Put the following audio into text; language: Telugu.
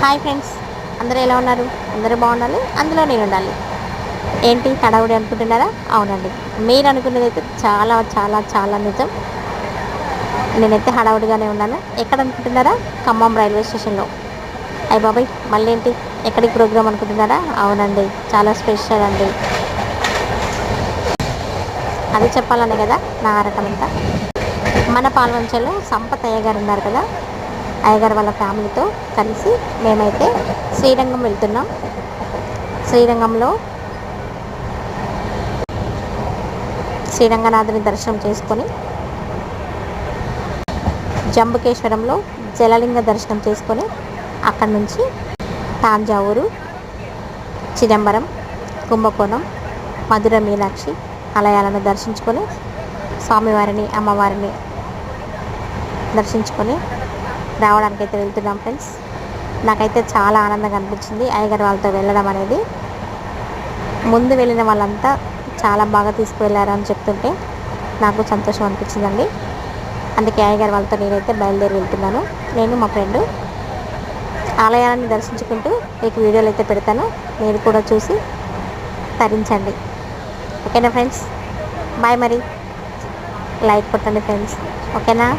హాయ్ ఫ్రెండ్స్, అందరూ ఎలా ఉన్నారు? అందరూ బాగుండాలి, అందులో నేను ఉండాలి. ఏంటి హడావుడి అనుకుంటున్నారా? అవునండి, మీరు అనుకున్నది అయితే చాలా చాలా చాలా నిజం. నేనైతే హడావుడిగానే ఉన్నాను. ఎక్కడ అనుకుంటున్నారా? ఖమ్మం రైల్వే స్టేషన్లో. అయ్య బాబాయ్, మళ్ళీ ఏంటి, ఎక్కడికి ప్రోగ్రామ్ అనుకుంటున్నారా? అవునండి, చాలా స్పెషల్ అండి. అది చెప్పాలనే కదా నా ఆరాటం అంతా. మన పాల్వంచలో సంపత్ అయ్య గారు ఉన్నారు కదా, అయ్యగారు వాళ్ళ ఫ్యామిలీతో కలిసి మేమైతే శ్రీరంగం వెళ్తున్నాం. శ్రీరంగంలో శ్రీరంగనాథుని దర్శనం చేసుకొని జంబుకేశ్వరంలో జలలింగ దర్శనం చేసుకొని అక్కడి నుంచి తాంజావూరు, చిదంబరం, కుంభకోణం, మధుర మీనాక్షి ఆలయాలను దర్శించుకొని స్వామివారిని అమ్మవారిని దర్శించుకొని రావడానికైతే వెళ్తున్నాం ఫ్రెండ్స్. నాకైతే చాలా ఆనందంగా అనిపించింది అయ్యగారు వాళ్ళతో వెళ్ళడం అనేది. ముందు వెళ్ళిన వాళ్ళంతా చాలా బాగా తీసుకువెళ్ళారు అని చెప్తుంటే నాకు సంతోషం అనిపించిందండి. అందుకే అయ్యగారు వాళ్ళతో నేనైతే బయలుదేరి వెళ్తున్నాను. నేను మా ఫ్రెండ్ ఆలయాన్ని దర్శించుకుంటూ మీకు వీడియోలు అయితే పెడతాను, మీరు కూడా చూసి తరించండి. ఓకేనా ఫ్రెండ్స్? బాయ్. మరి లైక్ కొట్టండి ఫ్రెండ్స్, ఓకేనా?